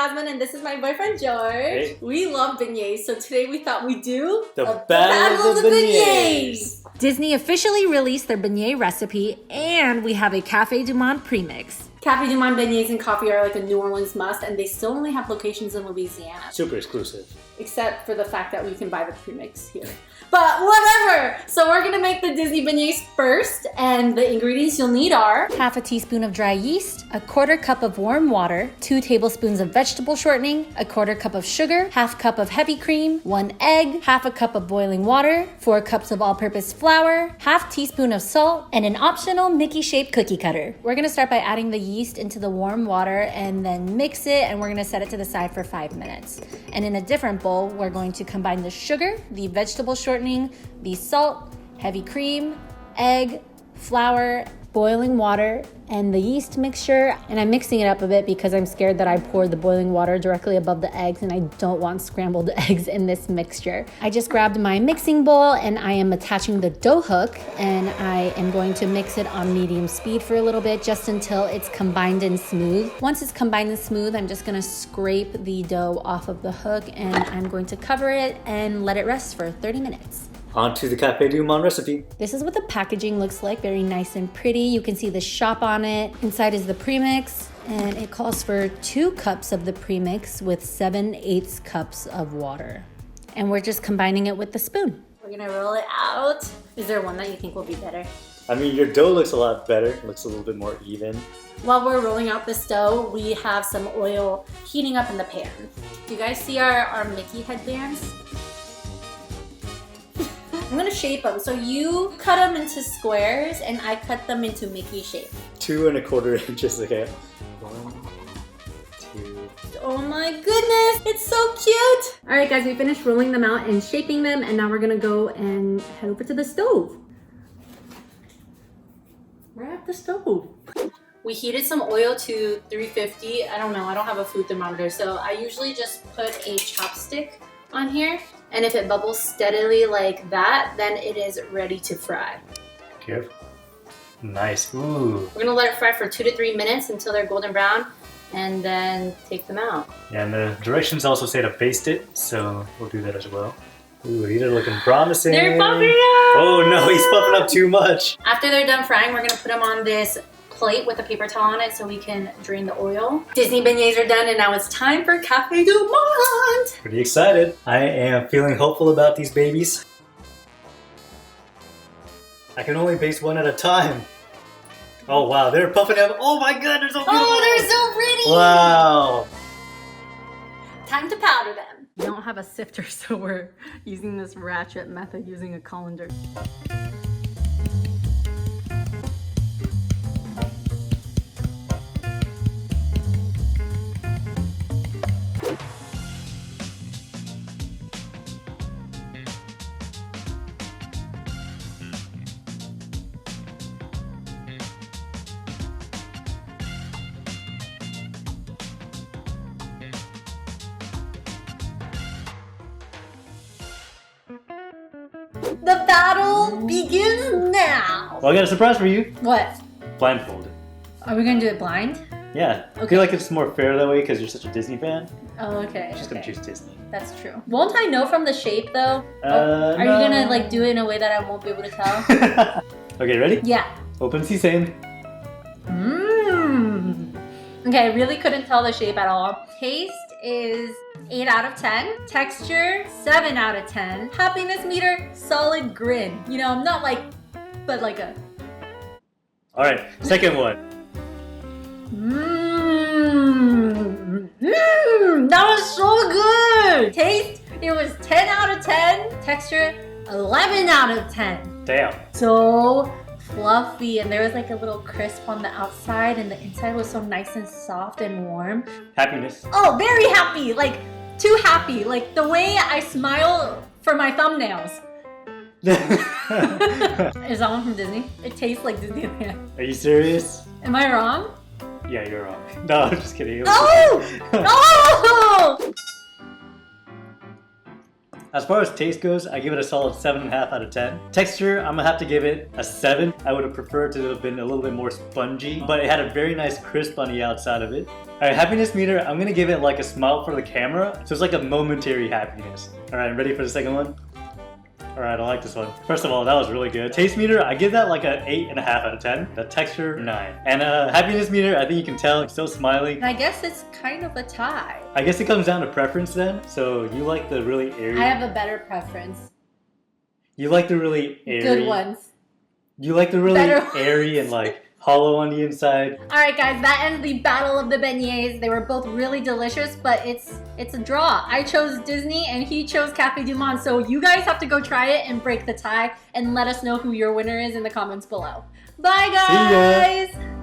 Jasmine, and this is my boyfriend George. Hey. We love beignets, so today we thought we'd do the Battle of the Beignets. Disney officially released their beignet recipe, and we have a Café Du Monde premix. Café Du Monde beignets and coffee are like a New Orleans must, and they still only have locations in Louisiana. Super exclusive. Except for the fact that we can buy the premix here. But whatever! So we're gonna make the Disney beignets first, and the ingredients you'll need are Half a teaspoon of dry yeast, a quarter cup of warm water, 2 tablespoons of vegetable shortening, a quarter cup of sugar, half cup of heavy cream, 1 egg, half a cup of boiling water, 4 cups of all-purpose flour, half teaspoon of salt, and an optional Mickey-shaped cookie cutter. We're gonna start by adding the yeast into the warm water and then mix it, and we're gonna set it to the side for 5 minutes. And in a different bowl, we're going to combine the sugar, the vegetable shortening, the salt, heavy cream, egg, flour, boiling water, and the yeast mixture. And I'm mixing it up a bit because I'm scared that I poured the boiling water directly above the eggs, and I don't want scrambled eggs in this mixture. I just grabbed my mixing bowl and I am attaching the dough hook, and I am going to mix it on medium speed for a little bit just until it's combined and smooth. Once it's combined and smooth, I'm just gonna scrape the dough off of the hook, and I'm going to cover it and let it rest for 30 minutes. On to the Café Du Monde recipe. This is what the packaging looks like, very nice and pretty. You can see the shop on it. Inside is the premix, and it calls for 2 cups of the premix with 7/8 cups of water. And we're just combining it with the spoon. we're gonna roll it out. Is there one that you think will be better? I mean, your dough looks a lot better. It looks a little bit more even. While we're rolling out this dough, we have some oil heating up in the pan. Do you guys see our Mickey headbands? I'm gonna shape them. So you cut them into squares and I cut them into Mickey shape. 2 1/4 inches, okay? 1, 2. Oh my goodness, it's so cute! All right guys, we finished rolling them out and shaping them, and now we're gonna go and head over to the stove. We're at the stove. We heated some oil to 350. I don't know, I don't have a food thermometer, so I usually just put a chopstick on here, and if it bubbles steadily like that, then it is ready to fry. Careful. Nice. Ooh. We're gonna let it fry for 2 to 3 minutes until they're golden brown, and then take them out. Yeah, and the directions also say to baste it, so we'll do that as well. Ooh, these are looking promising. They're puffing up! Oh no, he's puffing up too much. After they're done frying, we're gonna put them on this plate with a paper towel on it so we can drain the oil. Disney beignets are done, and now it's time for Café Du Monde! Pretty excited. I am feeling hopeful about these babies. I can only baste one at a time. Oh wow, they're puffing up. Oh my god, they're so beautiful. Oh, they're so pretty! Wow. Time to powder them. We don't have a sifter, so we're using this ratchet method using a colander. The battle begins now! Well, I got a surprise for you. What? Blindfolded. Are we gonna do it blind? Yeah. I Okay. feel like it's more fair that way because you're such a Disney fan. Oh, okay. I'm just gonna choose Disney. That's true. Won't I know from the shape though? Are you No. gonna like do it in a way that I won't be able to tell? Okay, ready? Yeah. Open season. Mmm. Okay, I really couldn't tell the shape at all. Taste is 8 out of 10. Texture, 7 out of 10. Happiness meter, solid grin. You know, not like, but like a... Alright, second one. Mmm. Mmm. That was so good. Taste, it was 10 out of 10. Texture, 11 out of 10. Damn. So fluffy, and there was like a little crisp on the outside, and the inside was so nice and soft and warm. Happiness. Oh, very happy, like too happy, like the way I smile for my thumbnails. Is that one from Disney? It tastes like Disneyland. Are you serious? Am I wrong? Yeah, you're wrong. No, I'm just kidding. Oh! No! As far as taste goes, I give it a solid 7.5 out of 10. Texture, I'm gonna have to give it a 7. I would have preferred to have been a little bit more spongy, but it had a very nice crisp on the outside of it. Alright, happiness meter, I'm gonna give it like a smile for the camera. So it's like a momentary happiness. Alright, ready for the second one? Alright, I like this one. First of all, that was really good. Taste meter, I give that like an 8.5 out of 10. The texture, 9. And happiness meter, I think you can tell I'm still smiling. And I guess it's kind of a tie. I guess it comes down to preference then. So you like the really airy. I have a better preference. You like the really airy. Good ones. You like the really Better airy and like hollow on the inside. Alright guys, that ends the battle of the beignets. They were both really delicious, but it's a draw. I chose Disney and he chose Café Du Monde, so you guys have to go try it and break the tie and let us know who your winner is in the comments below. Bye guys! See ya!